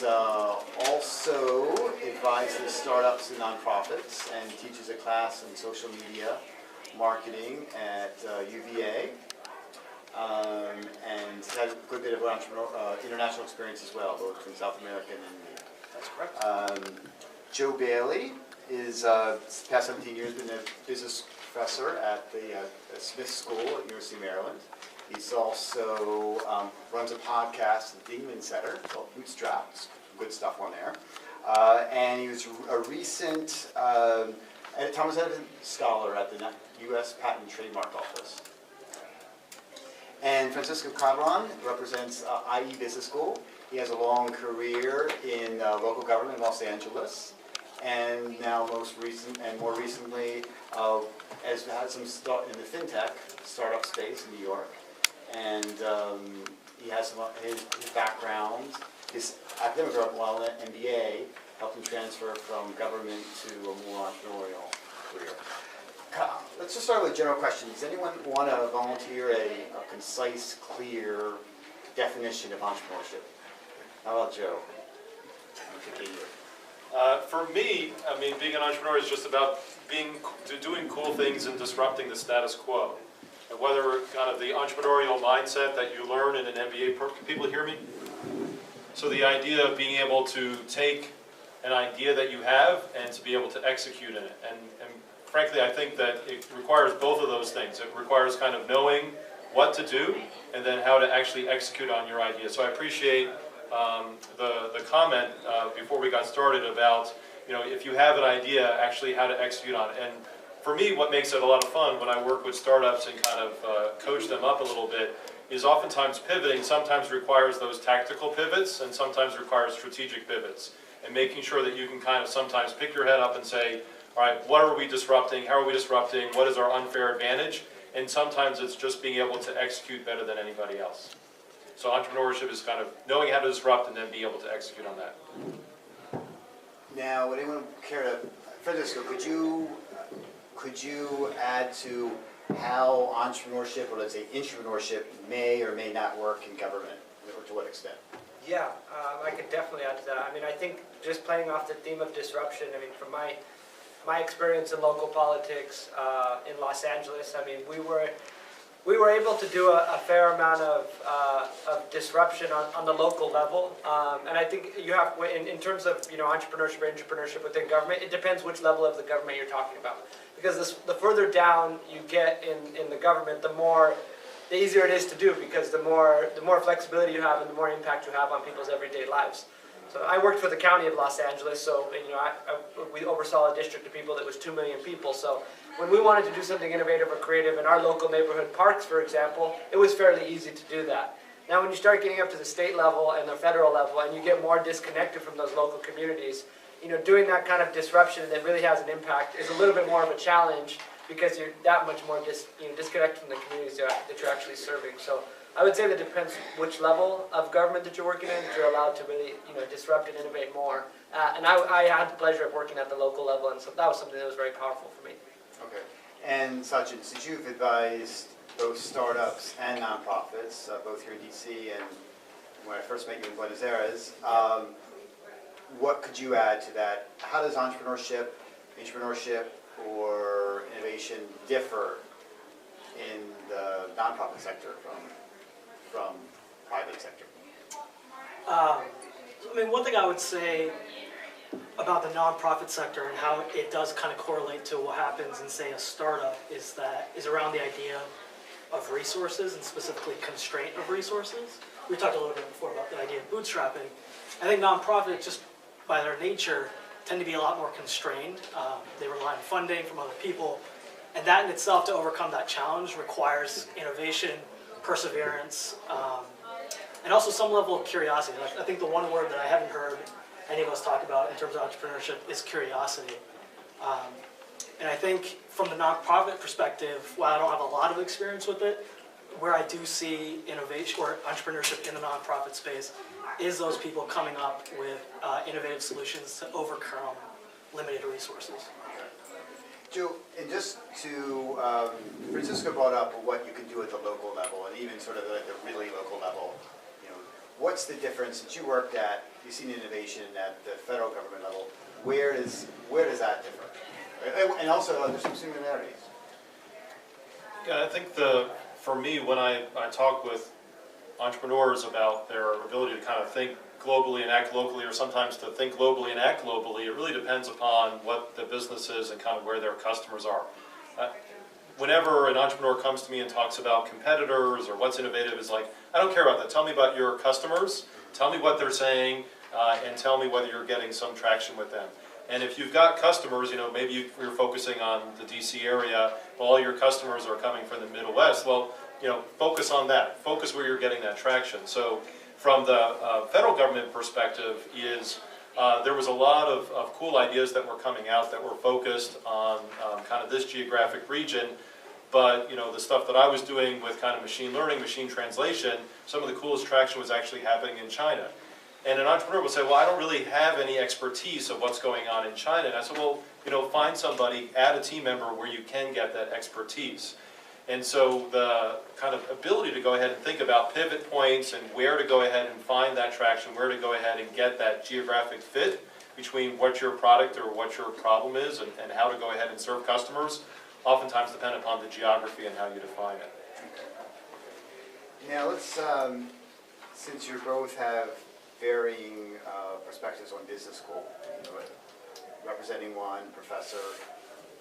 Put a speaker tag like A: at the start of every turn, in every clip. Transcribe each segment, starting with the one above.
A: also advises startups and nonprofits and teaches a class in social media marketing at UVA. And has a good bit of international experience as well, both in South America and India.
B: That's correct.
A: Joe Bailey is, past 17 years, been a business professor at the Smith School at University of Maryland. He's also runs a podcast at Dingman Center called BootStrapped. Good stuff on there. And he was a recent Thomas Edison Scholar at the U.S. Patent and Trademark Office. And Francisco Chabran represents IE Business School. He has a long career in local government in Los Angeles, and now more recently has had some start in the fintech startup space in New York. And he has some his background, his academic background, while an MBA helped him transfer from government to a more entrepreneurial career. Let's just start with a general question. Does anyone want to volunteer a concise, clear definition of entrepreneurship? How about Joe?
C: For me, I mean, being an entrepreneur is just about doing cool things and disrupting the status quo. And whether kind of the entrepreneurial mindset that you learn in an MBA program, can people hear me? So the idea of being able to take an idea that you have and to be able to execute in it. And frankly, I think that it requires both of those things. It requires kind of knowing what to do and then how to actually execute on your idea. So I appreciate the comment before we got started about, if you have an idea, actually how to execute on it. And for me, what makes it a lot of fun when I work with startups and kind of coach them up a little bit is oftentimes pivoting sometimes requires those tactical pivots and sometimes requires strategic pivots. And making sure that you can kind of sometimes pick your head up and say, all right, what are we disrupting? How are we disrupting? What is our unfair advantage? And sometimes it's just being able to execute better than anybody else. So entrepreneurship is kind of knowing how to disrupt and then be able to execute on that.
A: Now, would anyone care to, Francisco, could you add to how entrepreneurship, or let's say entrepreneurship, may or may not work in government, or to what extent?
B: Yeah, I could definitely add to that. I mean, I think just playing off the theme of disruption, I mean, from my experience in local politics in Los Angeles, I mean, we were able to do a fair amount of disruption on the local level, and I think you have, in terms of entrepreneurship within government, it depends which level of the government you're talking about, because the further down you get in the government, the easier it is to do, because the more flexibility you have and the more impact you have on people's everyday lives. So I worked for the county of Los Angeles, so we oversaw a district of people that was 2 million people. So when we wanted to do something innovative or creative in our local neighborhood parks, for example, it was fairly easy to do that. Now when you start getting up to the state level and the federal level and you get more disconnected from those local communities, doing that kind of disruption that really has an impact is a little bit more of a challenge, because you're that much more disconnected from the communities that you're actually serving. So I would say that it depends which level of government that you're working in, that you're allowed to really disrupt and innovate more. And I had the pleasure of working at the local level, and so that was something that was very powerful for me.
A: Okay. And Sachin, since you've advised both startups and nonprofits, both here in DC and when I first met you in Buenos Aires, what could you add to that? How does entrepreneurship, or innovation differ in the nonprofit sector from private sector?
D: I mean, one thing I would say about the nonprofit sector and how it does kind of correlate to what happens in, say, a startup is around the idea of resources, and specifically constraint of resources. We talked a little bit before about the idea of bootstrapping. I think nonprofits, just by their nature, tend to be a lot more constrained. They rely on funding from other people, and that in itself, to overcome that challenge, requires innovation, perseverance, and also some level of curiosity. Like, I think the one word that I haven't heard any of us talk about in terms of entrepreneurship is curiosity. And I think from the nonprofit perspective, while I don't have a lot of experience with it, where I do see innovation or entrepreneurship in the nonprofit space is those people coming up with innovative solutions to overcome limited resources.
A: Joe, and just to, Francisco brought up what you can do at the local level, and even sort of the really local level, what's the difference, since you worked at, you've seen innovation at the federal government level, where does that differ? And also, there's some similarities.
C: Yeah, I think for me, when I talk with entrepreneurs about their ability to kind of think globally and act locally, or sometimes to think globally and act globally, it really depends upon what the business is and kind of where their customers are. Whenever an entrepreneur comes to me and talks about competitors or what's innovative, is like, I don't care about that. Tell me about your customers, tell me what they're saying, and tell me whether you're getting some traction with them. And if you've got customers, maybe you're focusing on the DC area, but all your customers are coming from the Middle West, well, focus on that. Focus where you're getting that traction. So from the federal government perspective there was a lot of cool ideas that were coming out that were focused on kind of this geographic region, but the stuff that I was doing with kind of machine learning, machine translation, some of the coolest traction was actually happening in China. And an entrepreneur will say, well, I don't really have any expertise of what's going on in China. And I said, well, find somebody, add a team member where you can get that expertise. And so the kind of ability to go ahead and think about pivot points and where to go ahead and find that traction, where to go ahead and get that geographic fit between what your product or what your problem is and how to go ahead and serve customers, oftentimes depend upon the geography and how you define it.
A: Now let's, since you both have varying perspectives on business school, representing one professor,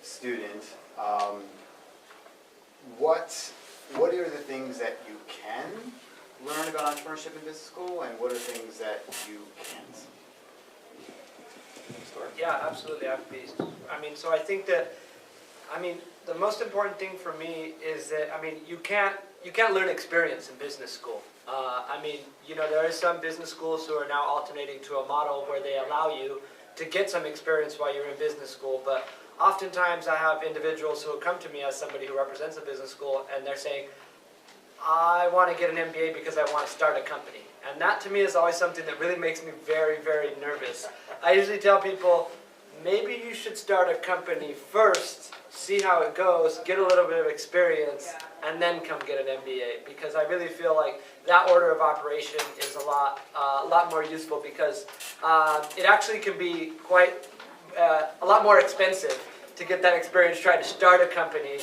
A: student, what are the things that you can learn about entrepreneurship in business school, and what are things that you can't?
B: Yeah, absolutely. So I think that, the most important thing for me is that, you can't learn experience in business school. There are some business schools who are now alternating to a model where they allow you to get some experience while you're in business school, but oftentimes I have individuals who come to me as somebody who represents a business school, and they're saying, I want to get an MBA because I want to start a company. And that to me is always something that really makes me very, very nervous. I usually tell people, maybe you should start a company first, see how it goes, get a little bit of experience, and then come get an MBA. Because I really feel like that order of operation is a lot more useful, because it actually can be quite a lot more expensive to get that experience trying to start a company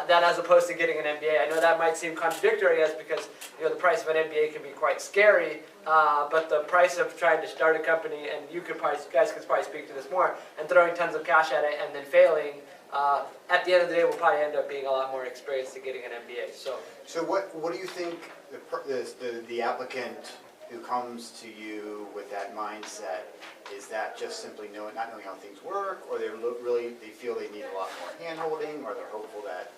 B: than as opposed to getting an MBA. I know that might seem contradictory, because the price of an MBA can be quite scary, but the price of trying to start a company, and you guys could probably speak to this more, and throwing tons of cash at it and then failing, at the end of the day will probably end up being a lot more experience to getting an MBA.
A: So what do you think the applicant who comes to you with that mindset, is that just simply not knowing how things work, or they feel they need a lot more hand-holding, or they're hopeful that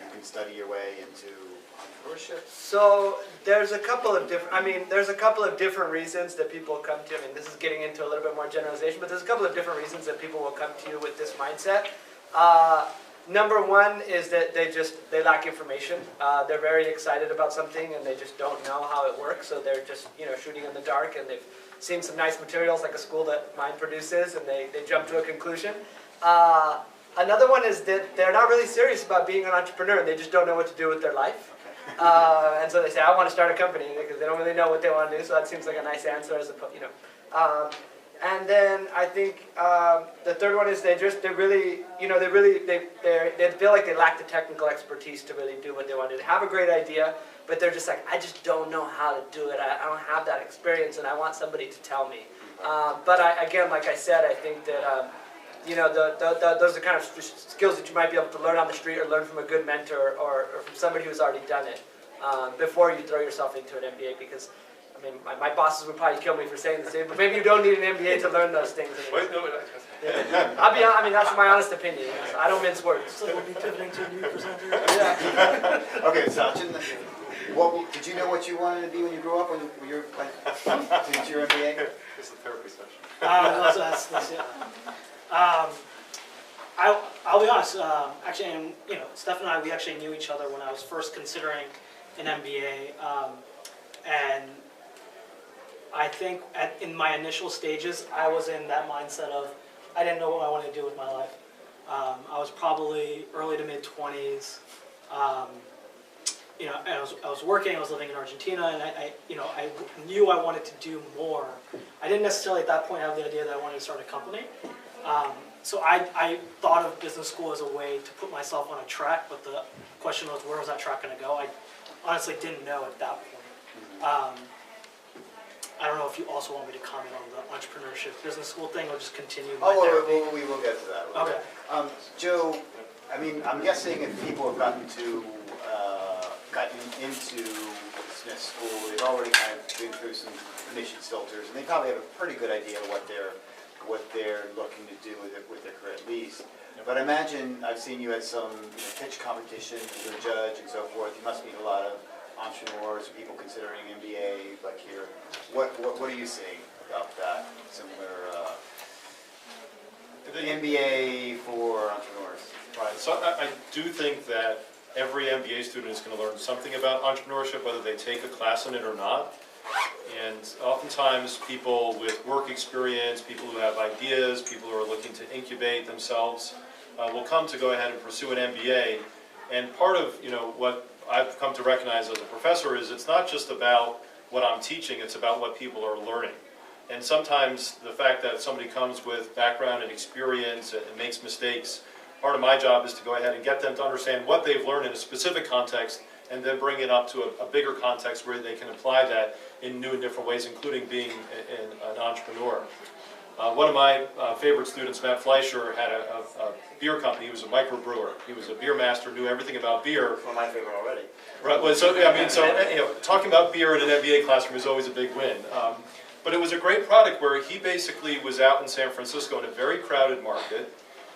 A: you can study your way into entrepreneurship?
B: So there's a couple of different reasons that people come to you. This is getting into a little bit more generalization, but there's a couple of different reasons that people will come to you with this mindset. Number one is that they lack information. They're very excited about something and they just don't know how it works, so they're just shooting in the dark, and they've seen some nice materials like a school that mine produces, and they jump to a conclusion. Another one is that they're not really serious about being an entrepreneur, and they just don't know what to do with their life. And so they say, I want to start a company, because they don't really know what they want to do, so that seems like a nice answer as a, and then I think the third one is they feel like they lack the technical expertise to really do what they want to do. They have a great idea, but they're just like, I just don't know how to do it. I don't have that experience, and I want somebody to tell me. But again, like I said, I think that those are kind of skills that you might be able to learn on the street, or learn from a good mentor, or from somebody who's already done it before you throw yourself into an MBA. Because my bosses would probably kill me for saying the same, but maybe you don't need an MBA to learn those things.
C: Wait, no,
B: That's my honest opinion. I don't mince words.
D: So we'll be pivoting to a new presenter.
B: Yeah.
A: Okay, Sachin, did you know what you wanted to be when you grew up, when you were to get your MBA?
C: This is a therapy session.
D: I'll be honest. Actually, and Steph and I, we actually knew each other when I was first considering an MBA, and I think in my initial stages, I was in that mindset of I didn't know what I wanted to do with my life. I was probably early to mid-20s, you know, I was working, I was living in Argentina, and I knew I wanted to do more. I didn't necessarily at that point have the idea that I wanted to start a company. So I thought of business school as a way to put myself on a track, but the question was, where was that track going to go? I honestly didn't know at that point. I don't know if you also want me to comment on the entrepreneurship business school thing, or just continue my therapy.
A: We will get to that.
D: Okay.
A: Joe, I mean, I'm guessing if people have gotten into Smith School, they've already kind of been through some admissions filters, and they probably have a pretty good idea of what they're looking to do with their career at least. But I imagine I've seen you at some pitch competitions as a judge and so forth. You must meet a lot of entrepreneurs, people considering MBA, like here. What are you seeing about that similar the MBA for entrepreneurs?
C: Right, so I do think that every MBA student is going to learn something about entrepreneurship, whether they take a class in it or not. And oftentimes people with work experience, people who have ideas, people who are looking to incubate themselves will come to go ahead and pursue an MBA. And part of what I've come to recognize as a professor is it's not just about what I'm teaching, it's about what people are learning. And sometimes the fact that somebody comes with background and experience and makes mistakes, part of my job is to go ahead and get them to understand what they've learned in a specific context and then bring it up to a bigger context where they can apply that in new and different ways, including being an entrepreneur. One of my favorite students, Matt Fleischer, had a beer company. He was a microbrewer. He was a beer master, knew everything about beer.
A: One of my favorite already.
C: Right. Well, so I mean, talking about beer in an MBA classroom is always a big win. But it was a great product where he basically was out in San Francisco in a very crowded market.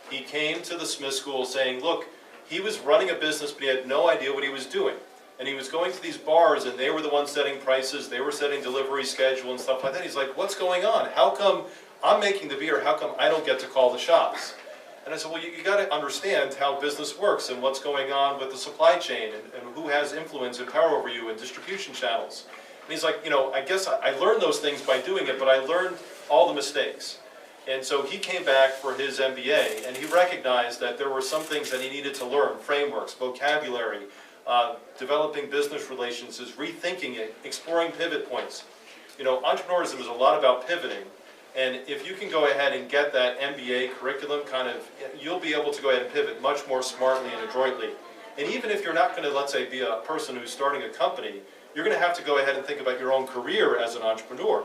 C: He came to the Smith School saying, look, he was running a business, but he had no idea what he was doing. And he was going to these bars, and they were the ones setting prices, they were setting delivery schedule and stuff like that. He's like, what's going on? How come I'm making the beer, how come I don't get to call the shots? And I said, well, you got to understand how business works and what's going on with the supply chain and who has influence and power over you and distribution channels. And he's like, I guess I learned those things by doing it, but I learned all the mistakes. And so he came back for his MBA, and he recognized that there were some things that he needed to learn, frameworks, vocabulary, developing business relations, rethinking it, exploring pivot points. Entrepreneurism is a lot about pivoting, and if you can go ahead and get that MBA curriculum you'll be able to go ahead and pivot much more smartly and adroitly. And even if you're not going to, let's say, be a person who's starting a company, you're going to have to go ahead and think about your own career as an entrepreneur.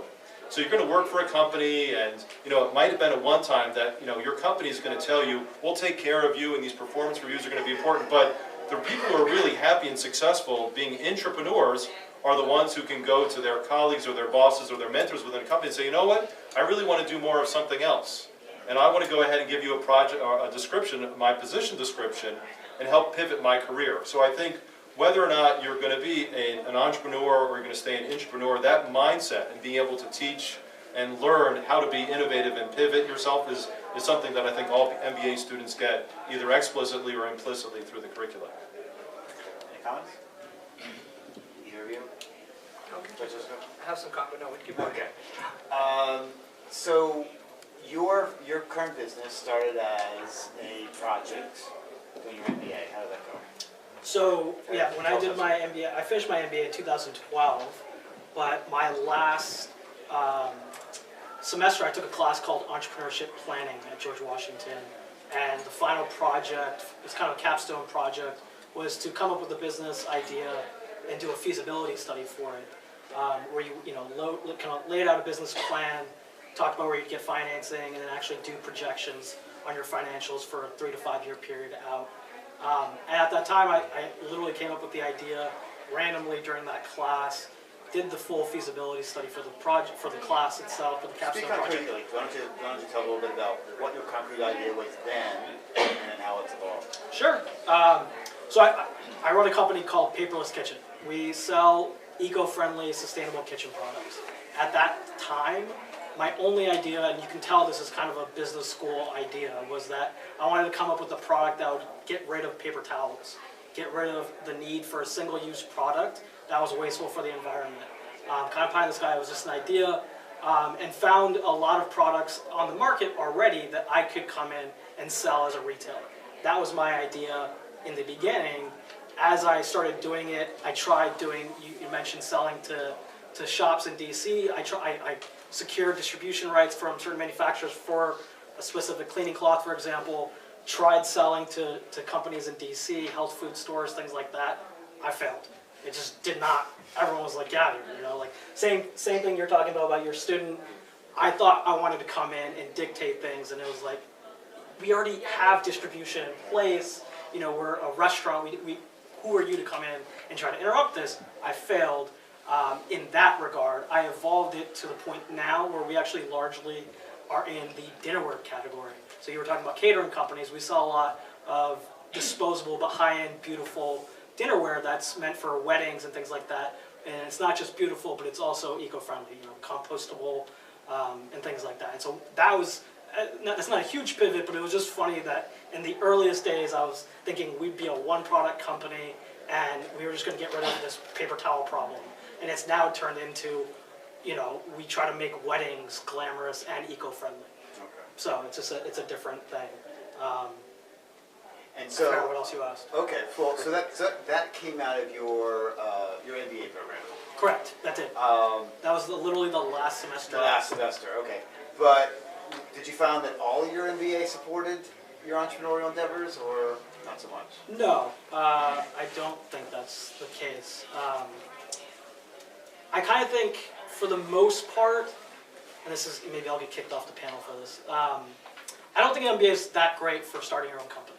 C: So you're going to work for a company, and it might have been at one time that your company is going to tell you, we'll take care of you, and these performance reviews are going to be important. But the people who are really happy and successful being entrepreneurs are the ones who can go to their colleagues or their bosses or their mentors within a company and say, you know what, I really want to do more of something else, and I want to go ahead and give you a project or a description, my position description, and help pivot my career. So I think whether or not you're going to be an entrepreneur or you're going to stay an intrapreneur, that mindset and being able to teach and learn how to be innovative and pivot yourself is something that I think all MBA students get either explicitly or implicitly through the curriculum.
A: Any comments? Either of you? Francesco?
B: I have some comments. No, we keep going.
A: Okay. So your current business started as a project doing your MBA. How did that go?
D: So, yeah, when I did my MBA, I finished my MBA in 2012, but my last semester I took a class called Entrepreneurship Planning at George Washington, and the final project, it's kind of a capstone project, was to come up with a business idea and do a feasibility study for it, where you kind of laid out a business plan, talked about where you'd get financing, and then actually do projections on your financials for a 3 to 5 year period out. And at that time, I literally came up with the idea randomly during that class, did the full feasibility study for the project, for the class itself, for the capstone project.
A: Concretely, why don't you tell a little bit about what your concrete idea was then and then how it's evolved?
D: Sure. So I run a company called Paperless Kitchen. We sell eco-friendly, sustainable kitchen products. At that time, my only idea, and you can tell this is kind of a business school idea, was that I wanted to come up with a product that would get rid of paper towels, get rid of the need for a single-use product that was wasteful for the environment. Kind of pie in the sky, it was just an idea, and found a lot of products on the market already that I could come in and sell as a retailer. That was my idea in the beginning, as I started doing it, I tried doing, you mentioned selling to shops in DC. I secured distribution rights from certain manufacturers for a specific cleaning cloth, for example. Tried selling to companies in DC, health food stores, things like that. I failed. It just did not. Everyone was like, yeah, you know, like same thing you're talking about your student. I thought I wanted to come in and dictate things, and it was like, we already have distribution in place. You know, we're a restaurant. Who are you to come in and try to interrupt this? I failed in that regard. I evolved it to the point now where we actually largely are in the dinnerware category. So you were talking about catering companies. We sell a lot of disposable but high-end, beautiful dinnerware that's meant for weddings and things like that. And it's not just beautiful, but it's also eco-friendly, you know, compostable and things like that. And so that was, it's not a huge pivot, but it was just funny that in the earliest days I was thinking we'd be a one-product company and we were just going to get rid of this paper towel problem. And it's now turned into, you know, we try to make weddings glamorous and eco-friendly.
A: Okay.
D: So it's just it's a different thing.
A: And
D: I
A: so,
D: forgot what else you asked.
A: okay, well, so that came out of your MBA program.
D: Correct, that did. That was literally the last semester.
A: The last semester, okay. But did you find that all your MBA supported your entrepreneurial endeavors, or not so much?
D: No, I don't think that's the case. I kind of think, for the most part, and this is, maybe I'll get kicked off the panel for this, I don't think an MBA is that great for starting your own company.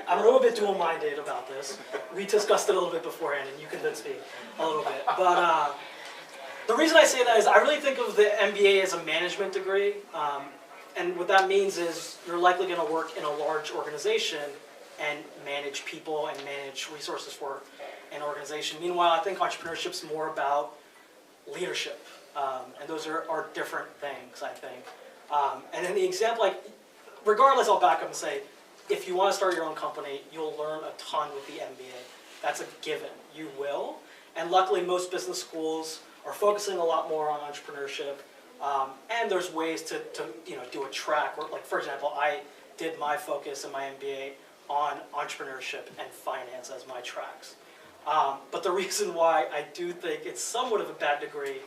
D: I'm a little bit dual-minded about this. We discussed it a little bit beforehand, and you convinced me a little bit. But the reason I say that is I really think of the MBA as a management degree. And what that means is you're likely going to work in a large organization and manage people and manage resources for an organization. Meanwhile, I think entrepreneurship's more about leadership. And those are different things, I think. And in the example, like, regardless, I'll back up and say, if you want to start your own company, you'll learn a ton with the MBA. That's a given. You will. And luckily, most business schools are focusing a lot more on entrepreneurship. And there's ways to do a track. Where, like, for example, I did my focus in my MBA on entrepreneurship and finance as my tracks. But the reason why I do think it's somewhat of a bad degree,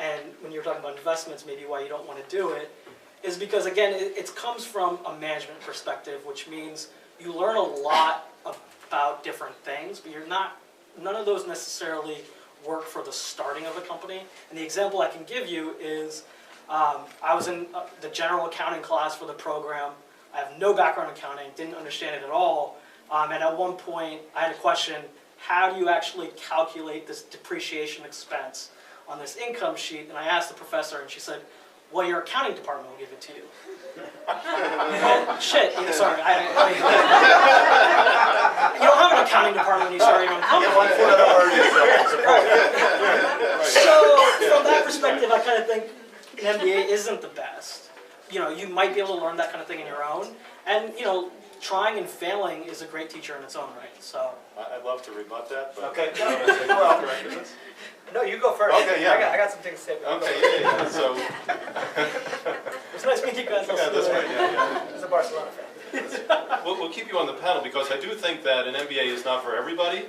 D: and when you're talking about investments, maybe why you don't want to do it, is because, again, it comes from a management perspective, which means you learn a lot about different things, but none of those necessarily work for the starting of a company. And the example I can give you is, I was in the general accounting class for the program. I have no background in accounting, didn't understand it at all. And at one point, I had a question, how do you actually calculate this depreciation expense on this income sheet? And I asked the professor, and she said, well, your accounting department will give it to you. Oh, shit, sorry. You don't have an accounting department when you start your own company. So, from that perspective, I kind of think an MBA isn't the best. You know, you might be able to learn that kind of thing on your own. And, you know, trying and failing is a great teacher in its own right. So
C: I'd love to rebut that, but...
A: Okay.
B: No, you go first.
C: Okay, yeah.
B: I got some things to say.
C: Okay, yeah. So...
D: it's nice meeting you guys.
C: Yeah, that's right, yeah.
B: As a Barcelona fan.
C: We'll keep you on the panel because I do think that an MBA is not for everybody.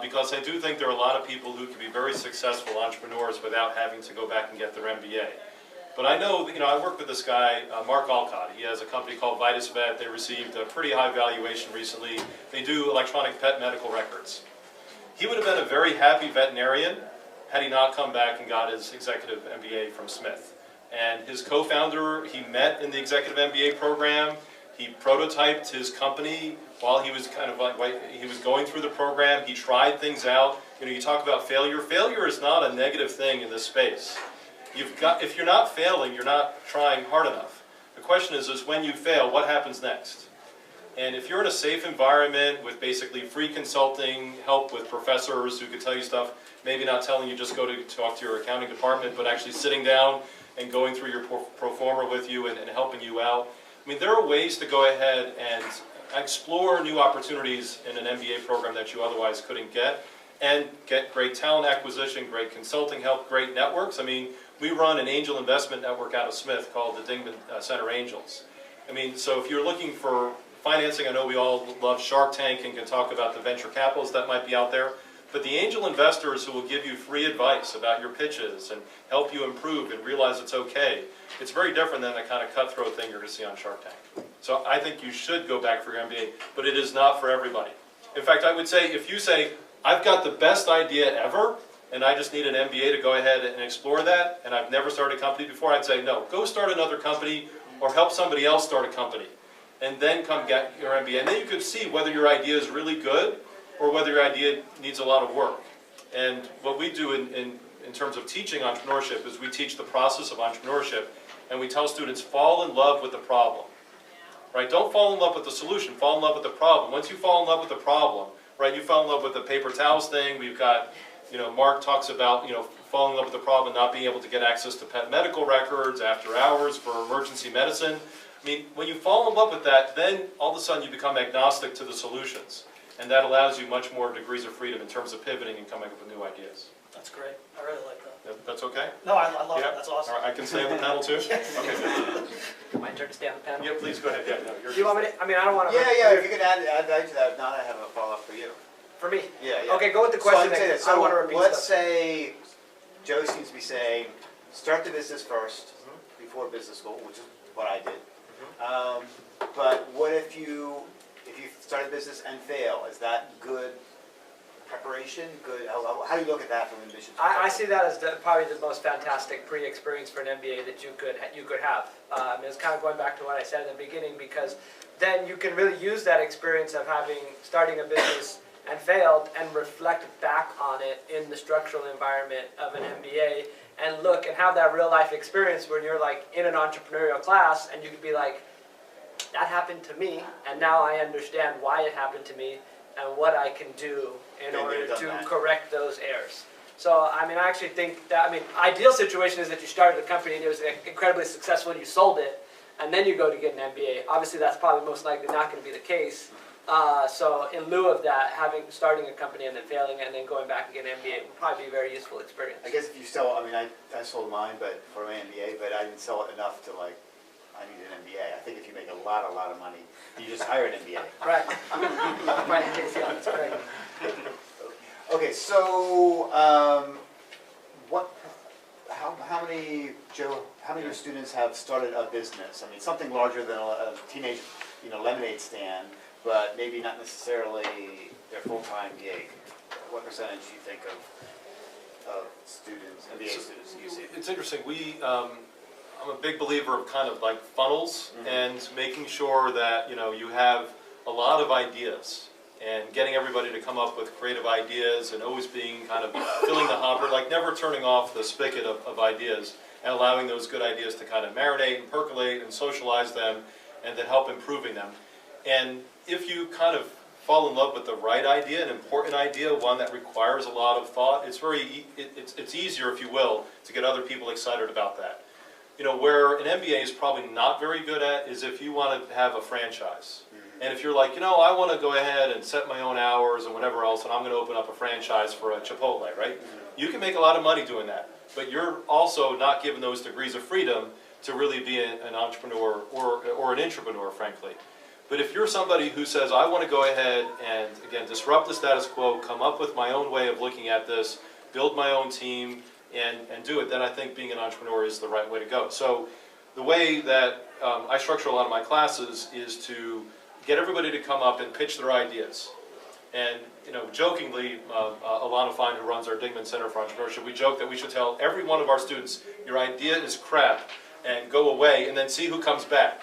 C: Because I do think there are a lot of people who can be very successful entrepreneurs without having to go back and get their MBA. But I know, I work with this guy, Mark Alcott. He has a company called Vitus Vet. They received a pretty high valuation recently. They do electronic pet medical records. He would have been a very happy veterinarian had he not come back and got his executive MBA from Smith. And his co-founder, he met in the executive MBA program. He prototyped his company while he was he was going through the program. He tried things out. You talk about failure. Failure is not a negative thing in this space. If you're not failing, you're not trying hard enough. The question is when you fail, what happens next? And if you're in a safe environment with basically free consulting, help with professors who could tell you stuff, maybe not telling you just go to talk to your accounting department, but actually sitting down and going through your pro forma with you and helping you out. I mean, there are ways to go ahead and explore new opportunities in an MBA program that you otherwise couldn't get, and get great talent acquisition, great consulting help, great networks. I mean, we run an angel investment network out of Smith called the Dingman Center Angels. I mean, so if you're looking for financing, I know we all love Shark Tank and can talk about the venture capitalists that might be out there, but the angel investors who will give you free advice about your pitches and help you improve and realize it's okay, it's very different than the kind of cutthroat thing you're going to see on Shark Tank. So I think you should go back for your MBA, but it is not for everybody. In fact, I would say if you say, I've got the best idea ever, and I just need an MBA to go ahead and explore that, and I've never started a company before, I'd say, no, go start another company or help somebody else start a company, and then come get your MBA. And then you can see whether your idea is really good or whether your idea needs a lot of work. And what we do in terms of teaching entrepreneurship is we teach the process of entrepreneurship, and we tell students, fall in love with the problem. Right? Don't fall in love with the solution, fall in love with the problem. Once you fall in love with the problem, right, you fell in love with the paper towels thing. We've got, Mark talks about, falling in love with the problem, not being able to get access to pet medical records after hours for emergency medicine. I mean, when you fall in love with that, then all of a sudden you become agnostic to the solutions. And that allows you much more degrees of freedom in terms of pivoting and coming up with new ideas.
D: That's great. I really like that.
C: That's okay?
D: No, I love
C: Yeah?
D: it. That's awesome.
C: All right, I can stay on the panel too?
D: Yes.
C: Okay, good.
B: My turn to stay on the panel.
C: Yeah, please go ahead. Yeah, no,
B: Do you want me to, I mean, I don't want to.
A: Yeah, if you could add value to that, if not, I have a follow-up for you.
B: For me?
A: Yeah.
B: Okay, go with the
A: So
B: question.
A: I'd say
B: then.
A: that.
B: I don't want to repeat
A: Let's
B: stuff.
A: say Joe seems to be saying, start the business first before business school, which is what I did. But what if you start a business and fail? Is that good preparation? Good. How do you look at that from an admissions
B: I
A: perspective?
B: see that as probably the most fantastic pre-experience for an MBA that you could have. It's kind of going back to what I said in the beginning, because then you can really use that experience of starting a business and failed and reflect back on it in the structural environment of an MBA and look and have that real life experience when you're like in an entrepreneurial class and you could be like, that happened to me and now I understand why it happened to me and what I can do in order to correct those errors. So, I mean, I actually think that, ideal situation is that you started a company and it was incredibly successful and you sold it, and then you go to get an MBA. Obviously, that's probably most likely not going to be the case. So, in lieu of that, starting a company and then failing and then going back and getting an MBA would probably be a very useful experience.
A: I guess if you sell, I sold mine, but for my MBA, but I didn't sell it enough to like, I need an MBA. I think if you make a lot of money, you just hire an MBA.
B: Right. Right, yeah, that's correct.
A: Okay, so how many of your students have started a business? I mean, something larger than a teenage, lemonade stand, but maybe not necessarily their full-time gig. What percentage do you think of students, MBA students, you see?
C: It's interesting. I'm a big believer of kind of like funnels and making sure that you have a lot of ideas and getting everybody to come up with creative ideas and always being kind of filling the hopper, like never turning off the spigot of ideas and allowing those good ideas to kind of marinate and percolate and socialize them and then help improving them. And if you kind of fall in love with the right idea, an important idea, one that requires a lot of thought, it's easier, if you will, to get other people excited about that. Where an MBA is probably not very good at is if you want to have a franchise. And if you're like, I want to go ahead and set my own hours and whatever else, and I'm going to open up a franchise for a Chipotle, right? You can make a lot of money doing that, but you're also not given those degrees of freedom to really be an entrepreneur or an intrapreneur, frankly. But if you're somebody who says, I want to go ahead and, again, disrupt the status quo, come up with my own way of looking at this, build my own team, and do it, then I think being an entrepreneur is the right way to go. So the way that I structure a lot of my classes is to get everybody to come up and pitch their ideas. And jokingly, Alana Fine, who runs our Dingman Center for Entrepreneurship, we joke that we should tell every one of our students, your idea is crap, and go away, and then see who comes back.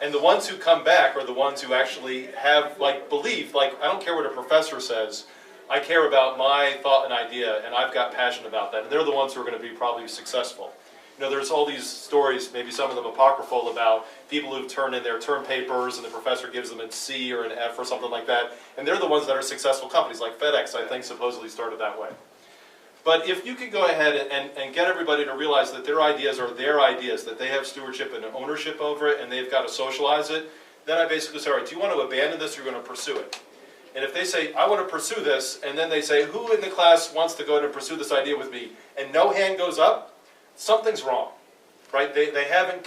C: And the ones who come back are the ones who actually have belief, I don't care what a professor says, I care about my thought and idea, and I've got passion about that, and they're the ones who are going to be probably successful. There's all these stories, maybe some of them apocryphal, about people who've turned in their term papers and the professor gives them a C or an F or something like that, and they're the ones that are successful companies, like FedEx, I think, supposedly started that way. But if you can go ahead and get everybody to realize that their ideas are their ideas, that they have stewardship and ownership over it, and they've got to socialize it, then I basically say, all right, do you want to abandon this or you're going to pursue it? And if they say, I want to pursue this, and then they say, who in the class wants to go ahead and pursue this idea with me, and no hand goes up, something's wrong. right? They haven't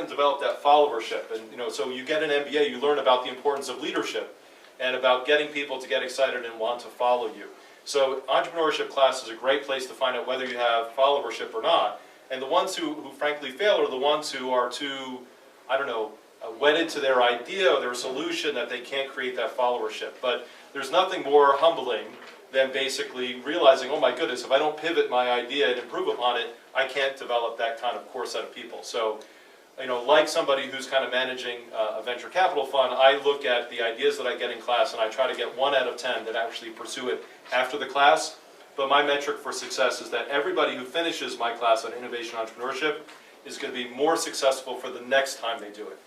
C: developed that followership, and so you get an MBA, you learn about the importance of leadership and about getting people to get excited and want to follow you. So entrepreneurship class is a great place to find out whether you have followership or not. And the ones who frankly fail are the ones who are too, I don't know, wedded to their idea or their solution that they can't create that followership. But there's nothing more humbling than basically realizing, oh my goodness, if I don't pivot my idea and improve upon it, I can't develop that kind of core set of people. So, like somebody who's kind of managing a venture capital fund, I look at the ideas that I get in class and I try to get 1 out of 10 that actually pursue it after the class. But my metric for success is that everybody who finishes my class on innovation entrepreneurship is going to be more successful for the next time they do it.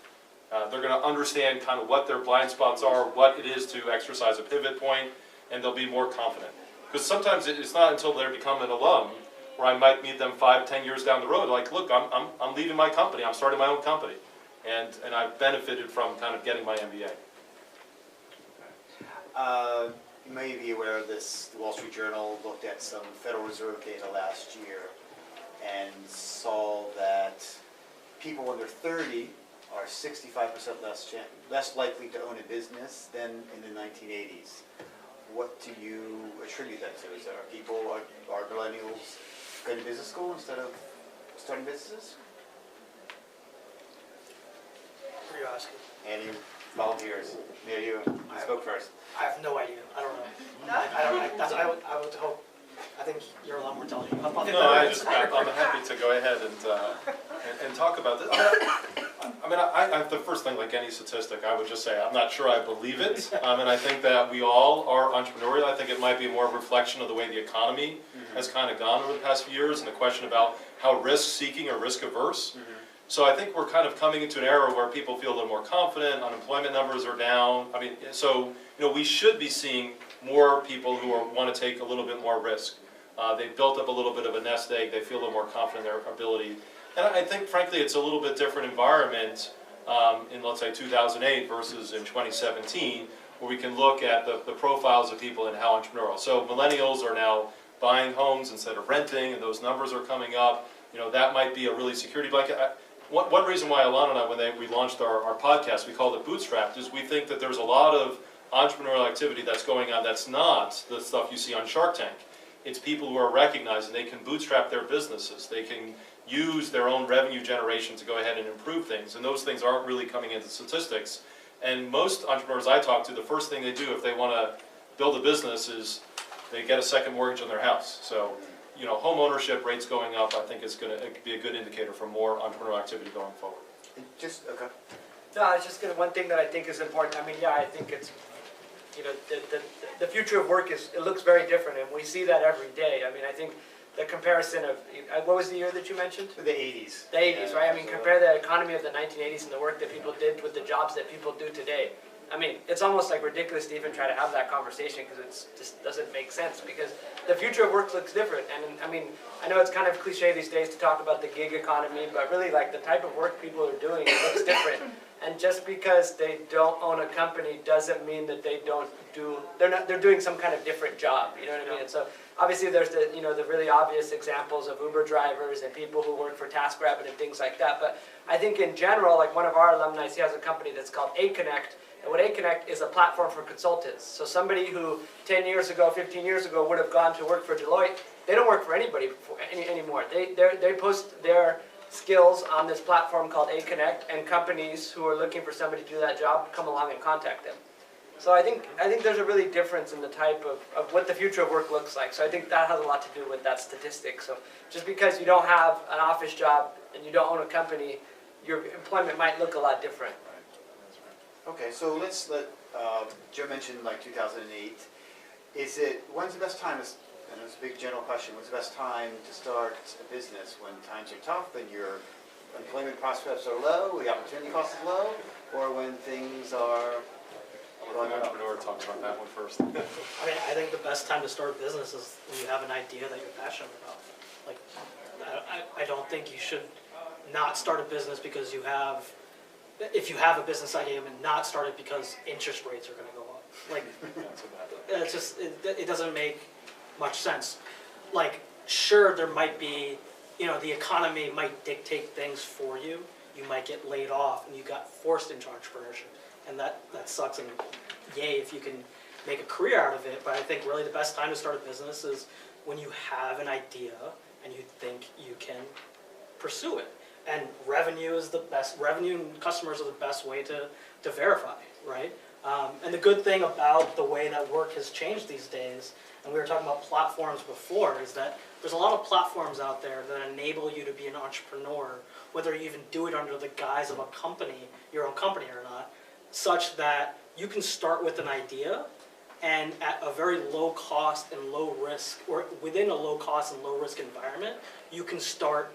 C: They're going to understand kind of what their blind spots are, what it is to exercise a pivot point, and they'll be more confident. Because sometimes it's not until they become an alum where I might meet them 5, 10 years down the road, like, look, I'm leaving my company, I'm starting my own company. And I've benefited from kind of getting my MBA.
A: You may be aware of this. The Wall Street Journal looked at some Federal Reserve data last year and saw that people under 30 are 65% less likely to own a business than in the 1980s. What do you attribute that to? Is there are millennials going to business school instead of starting businesses?
D: What are you asking?
A: Any volunteers? Yeah, you spoke first.
D: I have no idea. I don't know. I would hope. I think you're a lot more intelligent.
C: No, I'm happy to go ahead and talk about this. The first thing, like any statistic, I would just say I'm not sure I believe it. And I think that we all are entrepreneurial. I think it might be more a reflection of the way the economy has kind of gone over the past few years and the question about how risk-seeking or risk-averse. So I think we're kind of coming into an era where people feel a little more confident, unemployment numbers are down. We should be seeing more people who want to take a little bit more risk. They've built up a little bit of a nest egg, they feel a little more confident in their ability. And I think, frankly, it's a little bit different environment in, let's say, 2008 versus in 2017, where we can look at the profiles of people and how entrepreneurial. So millennials are now buying homes instead of renting, and those numbers are coming up. That might be a really security blanket. One reason why Alana and I, when we launched our podcast, we called it BootStrapped, is we think that there's a lot of entrepreneurial activity that's going on that's not the stuff you see on Shark Tank. It's people who are recognizing they can bootstrap their businesses. They can use their own revenue generation to go ahead and improve things. And those things aren't really coming into statistics. And most entrepreneurs I talk to, the first thing they do if they want to build a business is they get a second mortgage on their house. So, home ownership rates going up, I think is going to be a good indicator for more entrepreneurial activity going forward.
A: Okay.
B: No, it's just one thing that I think is important. I think it's, the future of work it looks very different, and we see that every day. I think the comparison of, what was the year that you mentioned?
A: The 80s.
B: The 80s, right? Compare the economy of the 1980s and the work that people did with the jobs that people do today. It's almost like ridiculous to even try to have that conversation because it just doesn't make sense, because the future of work looks different. And I know it's kind of cliche these days to talk about the gig economy, but really the type of work people are doing, it looks different. And just because they don't own a company doesn't mean that they're doing some kind of different job, you know what I mean? And so obviously there's the really obvious examples of Uber drivers and people who work for TaskRabbit and things like that. But I think in general, one of our alumni, he has a company that's called A-Connect. And what A-Connect is a platform for consultants. So somebody who 10 years ago, 15 years ago would have gone to work for Deloitte, they don't work for anybody anymore. They post their skills on this platform called A-Connect, and companies who are looking for somebody to do that job come along and contact them. So I think there's a really difference in the type of what the future of work looks like. So I think that has a lot to do with that statistic. So just because you don't have an office job and you don't own a company, your employment might look a lot different.
A: Okay, so let's let, Joe mentioned 2008. When's the best time, and it's a big general question, when's the best time to start a business? When times are tough and your employment prospects are low, the opportunity cost is low, or when things are going
C: The
A: up?
C: entrepreneur talks about that one first.
D: I think the best time to start a business is when you have an idea that you're passionate about. I don't think you should not start a business because if you have a business idea, and not start it because interest rates are going to go up. It doesn't make much sense. Sure, there might be, the economy might dictate things for you. You might get laid off, and you got forced into entrepreneurship, and that sucks. And yay if you can make a career out of it. But I think really the best time to start a business is when you have an idea and you think you can pursue it. And revenue is the best. Revenue and customers are the best way to verify, right? And the good thing about the way that work has changed these days, and we were talking about platforms before, is that there's a lot of platforms out there that enable you to be an entrepreneur, whether you even do it under the guise of a company, your own company or not, such that you can start with an idea and at a very low cost and low risk, or within a low cost and low risk environment, you can start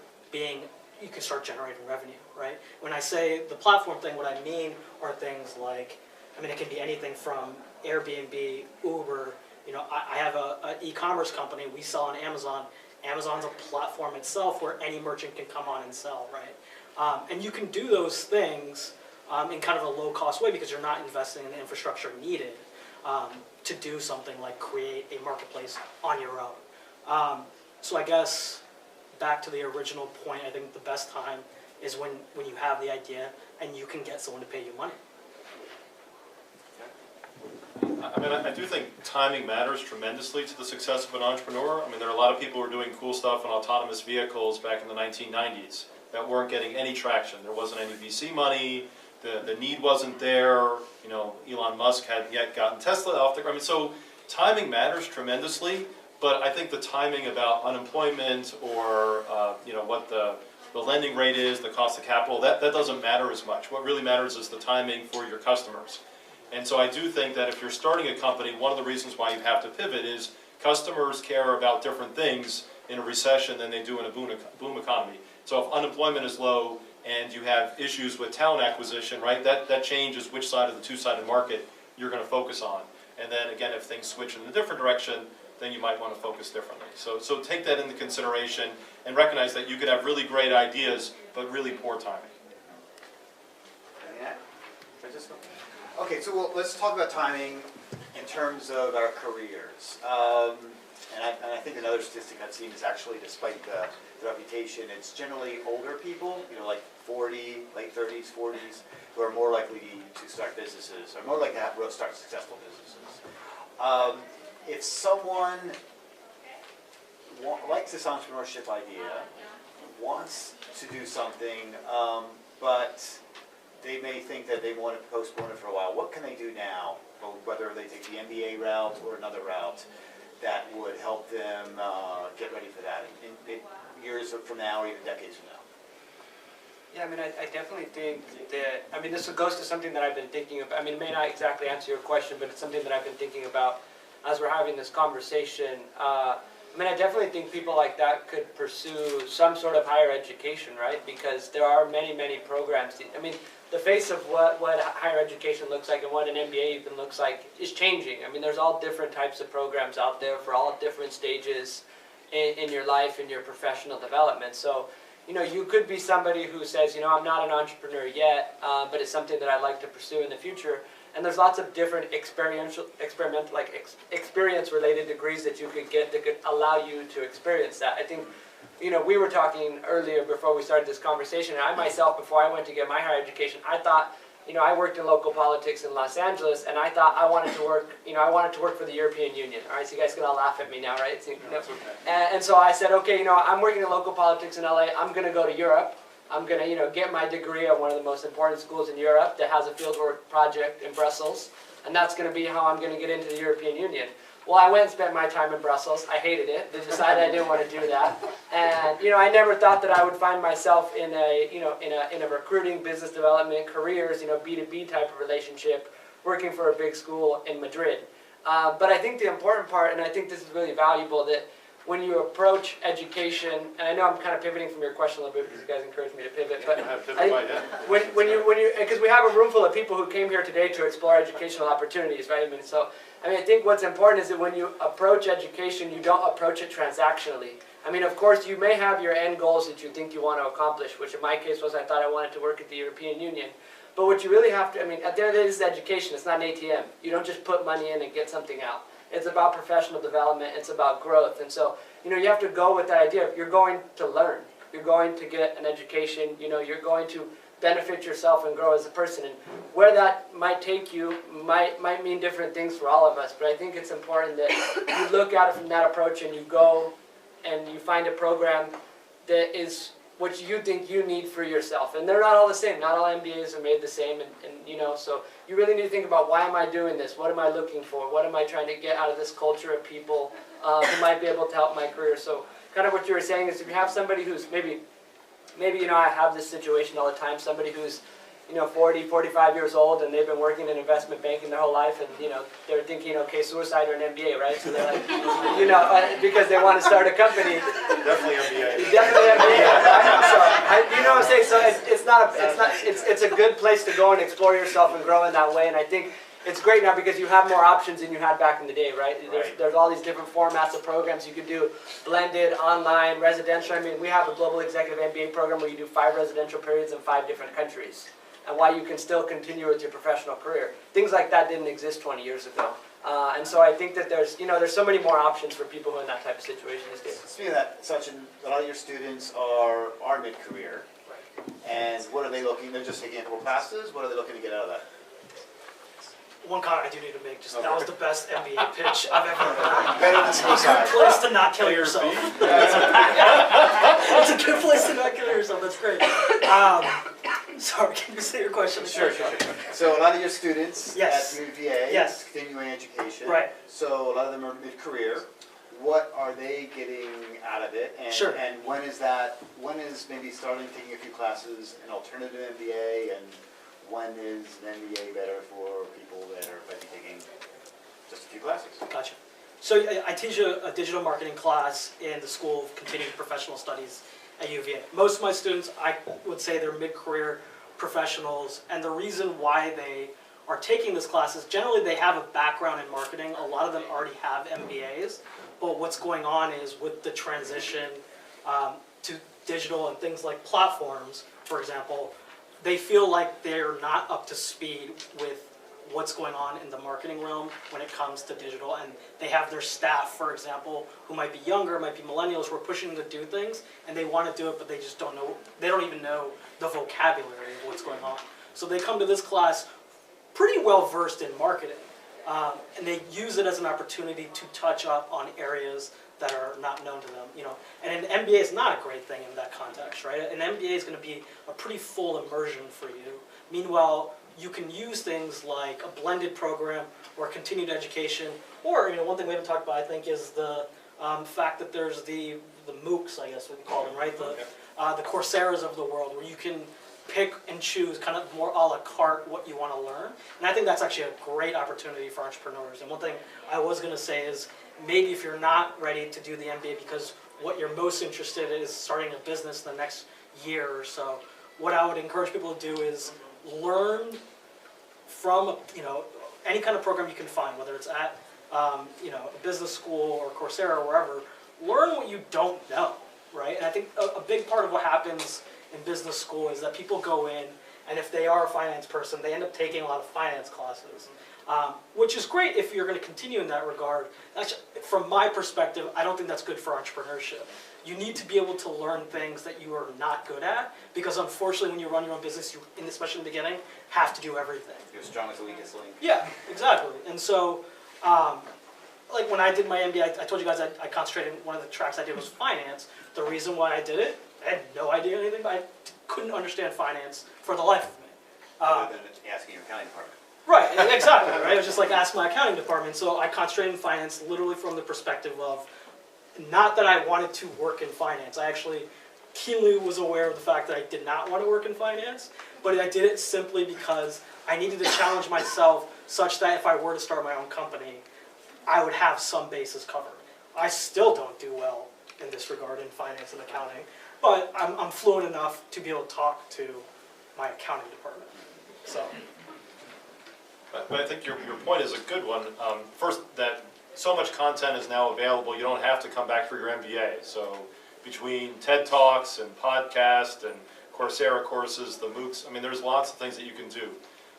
D: generating revenue, right? When I say the platform thing, what I mean are things like, it can be anything from Airbnb, Uber. I have an e-commerce company. We sell on Amazon. Amazon's a platform itself where any merchant can come on and sell, right? And you can do those things in kind of a low-cost way because you're not investing in the infrastructure needed to do something like create a marketplace on your own. So I guess back to the original point, I think the best time is when you have the idea and you can get someone to pay you money.
C: I do think timing matters tremendously to the success of an entrepreneur. There are a lot of people who are doing cool stuff in autonomous vehicles back in the 1990s that weren't getting any traction. There wasn't any VC money, the need wasn't there, Elon Musk hadn't yet gotten Tesla off the ground. So timing matters tremendously, but I think the timing about unemployment or what the lending rate is, the cost of capital, that doesn't matter as much. What really matters is the timing for your customers. And so I do think that if you're starting a company, one of the reasons why you have to pivot is customers care about different things in a recession than they do in a boom economy. So if unemployment is low and you have issues with talent acquisition, right, that changes which side of the two-sided market you're going to focus on. And then again, if things switch in a different direction, then you might want to focus differently. So take that into consideration and recognize that you could have really great ideas, but really poor timing.
A: Yeah. Okay, so let's talk about timing in terms of our careers. And I think another statistic I've seen is actually, despite the reputation, it's generally older people, like 40, late 30s, 40s, who are more likely to start businesses, or more likely to start successful businesses. If someone likes this entrepreneurship idea, wants to do something, but they may think that they want to postpone it for a while, what can they do now, whether they take the MBA route or another route, that would help them get ready for that in years from now or even decades from now?
B: Yeah, I definitely think that, this goes to something that I've been thinking about. It may not exactly answer your question, but it's something that I've been thinking about as we're having this conversation. I definitely think people like that could pursue some sort of higher education, right? Because there are many, many programs. The face of what higher education looks like and what an MBA even looks like is changing. There's all different types of programs out there for all different stages in your life and your professional development. So, you could be somebody who says, I'm not an entrepreneur yet, but it's something that I'd like to pursue in the future. And there's lots of different experience-related degrees that you could get that could allow you to experience that. I think, we were talking earlier before we started this conversation, and I myself, before I went to get my higher education, I thought, I worked in local politics in Los Angeles, and I thought I wanted to work, for the European Union. All right, so you guys can all laugh at me now, right? So, and so I said, okay, I'm working in local politics in LA. I'm going to go to Europe. I'm going to, get my degree at one of the most important schools in Europe that has a fieldwork project in Brussels, and that's going to be how I'm going to get into the European Union. Well, I went and spent my time in Brussels. I hated it. They decided I didn't want to do that, and I never thought that I would find myself in a recruiting, business development, careers, B2B type of relationship, working for a big school in Madrid. But I think the important part, and I think this is really valuable, that when you approach education, and I know I'm kind of pivoting from your question a little bit because you guys encouraged me to pivot, but because we have a room full of people who came here today to explore educational opportunities, right? I think what's important is that when you approach education, you don't approach it transactionally. Of course, you may have your end goals that you think you want to accomplish, which in my case was I thought I wanted to work at the European Union. But what you really have to, at the end of the day, this is education. It's not an ATM. You don't just put money in and get something out. It's about professional development. It's about growth. And so, you have to go with that idea. You're going to learn. you're going to get an education, you're going to benefit yourself and grow as a person. And where that might take you might mean different things for all of us, but I think it's important that you look at it from that approach and you go and you find a program that is what you think you need for yourself. And they're not all the same. Not all MBAs are made the same, so you really need to think about, why am I doing this? What am I looking for? What am I trying to get out of this culture of people who might be able to help my career? So kind of what you were saying is, if you have somebody who's maybe I have this situation all the time, somebody who's 40, 45 years old, and they've been working in investment banking their whole life, and they're thinking, okay, suicide or an MBA, right? So they're like, because they want to start a company.
C: Definitely MBA.
B: Definitely MBA. So you know what I'm saying? So it's a good place to go and explore yourself and grow in that way. And I think it's great now because you have more options than you had back in the day, right? There's all these different formats of programs you could do: blended, online, residential. I mean, we have a global executive MBA program where you do 5 residential periods in 5 different countries, and why you can still continue with your professional career. Things like that didn't exist 20 years ago. And so I think that there's so many more options for people who are in that type of situation these days.
A: Speaking of that, Sachin, a lot of your students are mid-career, and what are they looking? They're just taking a couple classes. What are they looking to get out of that?
D: One comment I do need to make, just that was the best MBA pitch I've ever heard.
A: Better than
D: It's a
A: suicide.
D: good place to not kill yourself. It's a good place to not kill yourself. That's great. Sorry, can you say your question?
A: Sure. So a lot of your students
D: Yes.
A: at UVA,
D: Yes.
A: continuing education.
D: Right.
A: So a lot of them are mid-career. What are they getting out of it? And,
D: Sure.
A: And when is maybe starting taking a few classes, an alternative MBA, and when is an MBA better for people that are maybe taking just a few classes?
D: Gotcha. So I teach a digital marketing class in the School of Continuing Professional Studies at UVA. Most of my students, I would say, they're mid-career professionals, and the reason why they are taking this class is generally they have a background in marketing. A lot of them already have MBAs, but what's going on is with the transition to digital and things like platforms, for example, they feel like they're not up to speed with what's going on in the marketing realm when it comes to digital, and they have their staff, for example, who might be younger, might be millennials, who are pushing them to do things, and they want to do it, but they just don't know, they don't even know the vocabulary of what's going on. So they come to this class pretty well versed in marketing, and they use it as an opportunity to touch up on areas that are not known to them, And an MBA is not a great thing in that context, right? An MBA is going to be a pretty full immersion for you. Meanwhile, you can use things like a blended program or continued education, or one thing we haven't talked about, I think, is the fact that there's the MOOCs, I guess we call them, right? The Coursera's of the world, where you can pick and choose kind of more a la carte what you want to learn. And I think that's actually a great opportunity for entrepreneurs. And one thing I was going to say is, maybe if you're not ready to do the MBA because what you're most interested in is starting a business in the next year or so, what I would encourage people to do is learn from any kind of program you can find, whether it's at a business school or Coursera or wherever. Learn what you don't know, right? And I think a big part of what happens in business school is that people go in, and if they are a finance person, they end up taking a lot of finance classes, which is great if you're going to continue in that regard. Actually, from my perspective, I don't think that's good for entrepreneurship. You need to be able to learn things that you are not good at, because unfortunately when you run your own business, you, especially in the beginning, have to do everything.
A: You're strong as the weakest link.
D: Yeah, exactly. And so, like when I did my MBA, I told you guys I concentrated, one of the tracks I did was finance. The reason why I did it, I had no idea anything, but I couldn't understand finance for the life of me.
A: Other than asking your accounting department.
D: Right, exactly, right? It was just like ask my accounting department. So I concentrated in finance literally from the perspective of, not that I wanted to work in finance. I actually keenly was aware of the fact that I did not want to work in finance, but I did it simply because I needed to challenge myself such that if I were to start my own company, I would have some bases covered. I still don't do well in this regard in finance and accounting, but I'm fluent enough to be able to talk to my accounting department. So.
C: But I think your point is a good one. First, that so much content is now available, you don't have to come back for your MBA. So between TED Talks and podcasts and Coursera courses, the MOOCs, I mean, there's lots of things that you can do.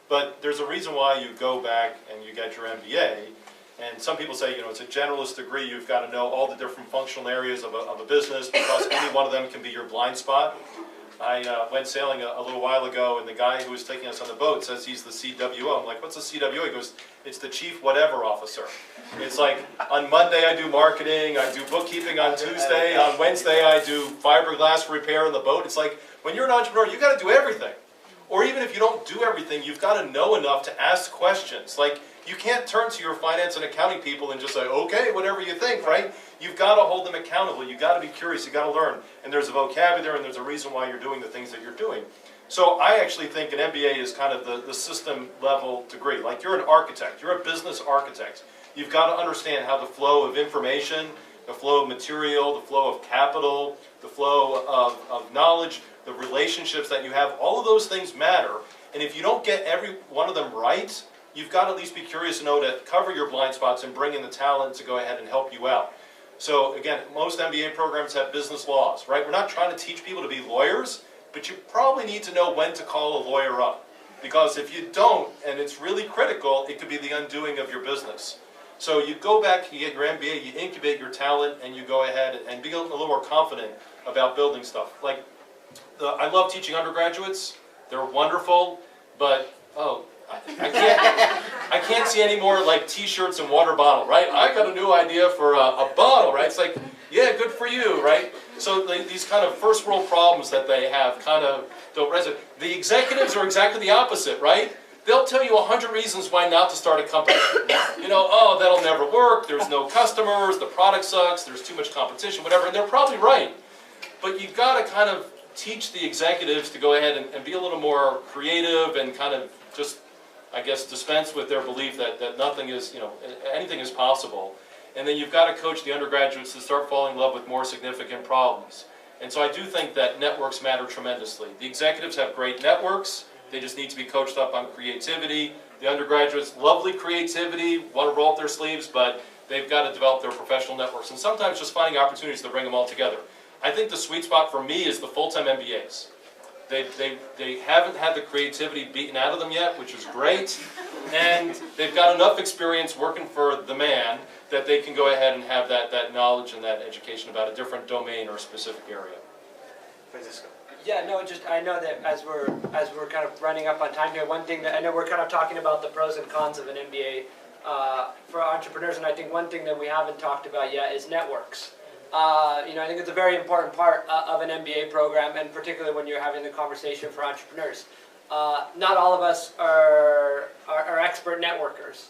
C: But there's a reason why you go back and you get your MBA, And some people say, it's a generalist degree, you've got to know all the different functional areas of a business because any one of them can be your blind spot. I went sailing a little while ago, and the guy who was taking us on the boat says he's the CWO. I'm like, what's a CWO? He goes, it's the chief whatever officer. It's like, on Monday I do marketing, I do bookkeeping on Tuesday, on Wednesday I do fiberglass repair on the boat. It's like, when you're an entrepreneur, you got to do everything. Or even if you don't do everything, you've got to know enough to ask questions. Like, you can't turn to your finance and accounting people and just say, okay, whatever you think, right? You've got to hold them accountable. You've got to be curious. You've got to learn. And there's a vocabulary and there's a reason why you're doing the things that you're doing. So I actually think an MBA is kind of the system level degree. Like, you're an architect. You're a business architect. You've got to understand how the flow of information, the flow of material, the flow of capital, the flow of knowledge, the relationships that you have, all of those things matter. And if you don't get every one of them right, you've got to at least be curious to know to cover your blind spots and bring in the talent to go ahead and help you out. So again, most MBA programs have business laws, right? We're not trying to teach people to be lawyers, but you probably need to know when to call a lawyer up. Because if you don't, and it's really critical, it could be the undoing of your business. So you go back, you get your MBA, you incubate your talent, and you go ahead and be a little more confident about building stuff. Like, I love teaching undergraduates. They're wonderful, but, I can't see any more like T-shirts and water bottle, right? I got a new idea for a bottle, right? It's like, yeah, good for you, right? So these kind of first world problems that they have kind of don't resonate. The executives are exactly the opposite, right? They'll tell you 100 reasons why not to start a company. Oh, that'll never work, there's no customers, the product sucks, there's too much competition, whatever, and they're probably right. But you've got to kind of teach the executives to go ahead and be a little more creative and kind of just, I guess, dispense with their belief that nothing is, anything is possible. And then you've got to coach the undergraduates to start falling in love with more significant problems. And so I do think that networks matter tremendously. The executives have great networks. They just need to be coached up on creativity. The undergraduates, lovely creativity, want to roll up their sleeves, but they've got to develop their professional networks. And sometimes just finding opportunities to bring them all together. I think the sweet spot for me is the full-time MBAs. They haven't had the creativity beaten out of them yet, which is great. And they've got enough experience working for the man that they can go ahead and have that knowledge and that education about a different domain or a specific area.
A: Francisco.
B: Yeah, no, just I know that as we're kind of running up on time here, one thing that I know we're kind of talking about the pros and cons of an MBA for entrepreneurs, and I think one thing that we haven't talked about yet is networks. I think it's a very important part of an MBA program, and particularly when you're having the conversation for entrepreneurs. Not all of us are expert networkers.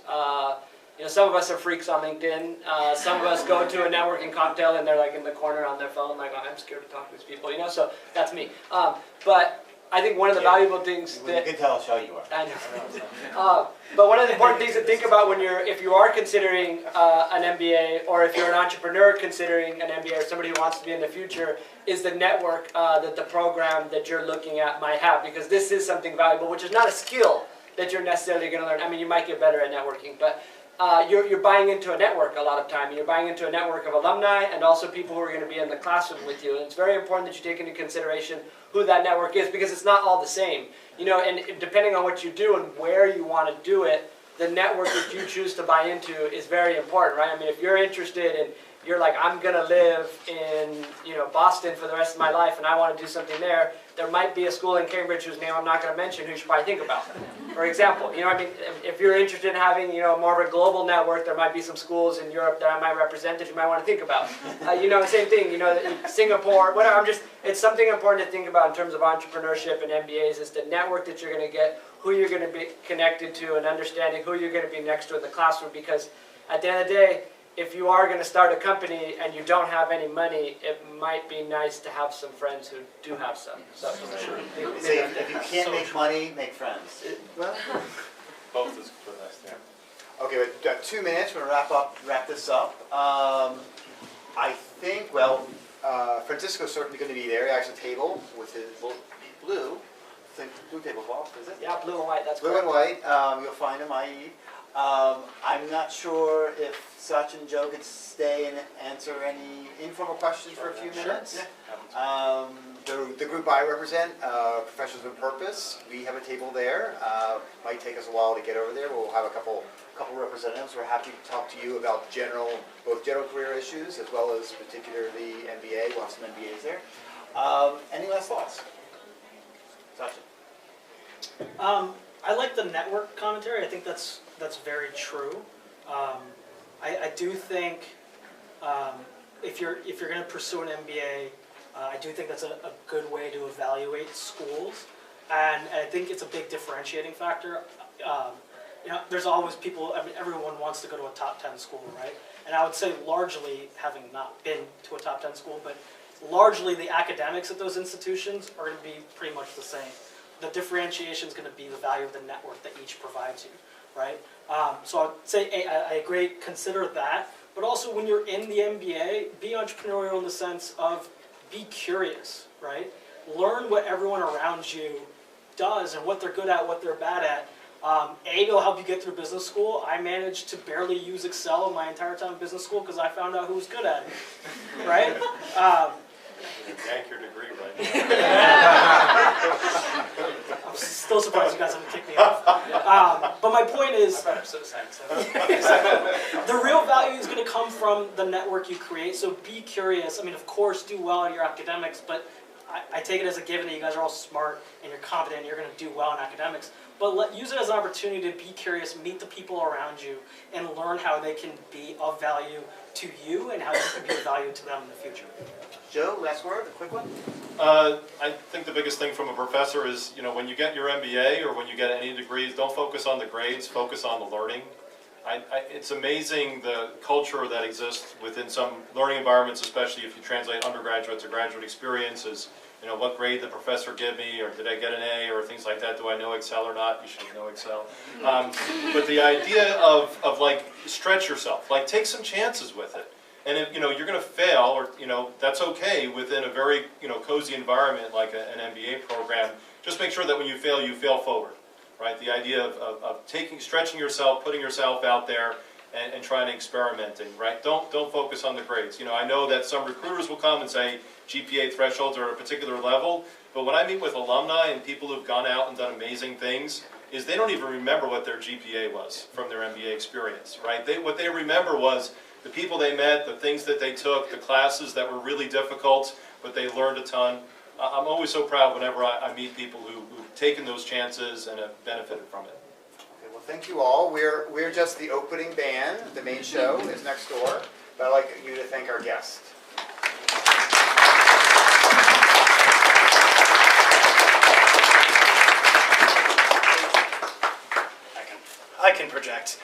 B: Some of us are freaks on LinkedIn. Some of us go to a networking cocktail and they're like in the corner on their phone, like, oh, I'm scared to talk to these people. So that's me. But I think one of the valuable things that
A: you can tell how shy you are.
B: I know. But one of the important things to think about if you are considering an MBA, or if you're an entrepreneur considering an MBA, or somebody who wants to be in the future, is the network that the program that you're looking at might have, because this is something valuable, which is not a skill that you're necessarily going to learn. I mean, you might get better at networking, but you're buying into a network a lot of time. You're buying into a network of alumni and also people who are going to be in the classroom with you. And it's very important that you take into consideration who that network is, because it's not all the same. And depending on what you do and where you want to do it, the network that you choose to buy into is very important, right? I mean, if you're interested and you're like, I'm going to live in Boston for the rest of my life and I want to do something there, there might be a school in Cambridge whose name I'm not going to mention who you should probably think about. For example, if you're interested in having more of a global network, there might be some schools in Europe that I might represent that you might want to think about. Same thing, Singapore, whatever. It's something important to think about in terms of entrepreneurship and MBAs, is the network that you're going to get, who you're going to be connected to, and understanding who you're going to be next to in the classroom. Because at the end of the day, if you are going to start a company and you don't have any money, it might be nice to have some friends who do have some. So,
A: If you can't make money, make friends.
C: Both is for us, yeah.
A: Okay, we've got 2 minutes. We're going to wrap this up. I think, Francisco's certainly going to be there. He has a table with his blue tablecloth, is it?
B: yeah, blue and white, that's
A: Blue
B: correct.
A: and white. You'll find him, i.e. I'm not sure if Sachin and Joe could stay and answer any informal questions for a few minutes.
C: Yeah.
A: the group I represent, Professionals with Purpose, we have a table there. Might take us a while to get over there. We'll have a couple representatives. We're happy to talk to you about both general career issues as well as particularly MBA. We'll have some MBAs there. Any last thoughts? Sachin?
D: I like the network commentary. I think that's very true. I do think if you're going to pursue an MBA, I do think that's a good way to evaluate schools, and I think it's a big differentiating factor. There's always people. I mean, everyone wants to go to a top 10 school, right? And I would say largely, having not been to a top 10 school, but largely the academics at those institutions are going to be pretty much the same. The differentiation is going to be the value of the network that each provides you, right? So I would say I agree, consider that. But also when you're in the MBA, be entrepreneurial in the sense of be curious, right? Learn what everyone around you does and what they're good at, what they're bad at. It'll help you get through business school. I managed to barely use Excel my entire time in business school because I found out who was good at it, right?
C: Yank your degree right
D: I'm still surprised you guys haven't kicked me off. But my point is,
B: I'm so sensitive.
D: the real value is going to come from the network you create, so be curious. I mean, of course, do well in your academics, but I take it as a given that you guys are all smart and you're competent and you're going to do well in academics. But use it as an opportunity to be curious, meet the people around you, and learn how they can be of value to you and how you can be of value to them in the future.
A: Joe, last word, a quick one?
C: I think the biggest thing from a professor is, when you get your MBA or when you get any degrees, don't focus on the grades, focus on the learning. It's amazing the culture that exists within some learning environments, especially if you translate undergraduate to graduate experiences. What grade the professor give me, or did I get an A, or things like that. Do I know Excel or not? You should know Excel. But the idea of stretch yourself, take some chances with it. And if you're going to fail, or that's okay within a very cozy environment like an MBA program. Just make sure that when you fail forward, right? The idea of stretching yourself, putting yourself out there, and trying to experimenting, right? Don't focus on the grades. I know that some recruiters will come and say GPA thresholds are at a particular level, but when I meet with alumni and people who've gone out and done amazing things, is they don't even remember what their GPA was from their MBA experience, right? What they remember was the people they met, the things that they took, the classes that were really difficult, but they learned a ton. I'm always so proud whenever I meet people who've taken those chances and have benefited from it.
A: Okay, well, thank you all. We're just the opening band. The main show is next door. But I'd like you to thank our guest.
E: I can project.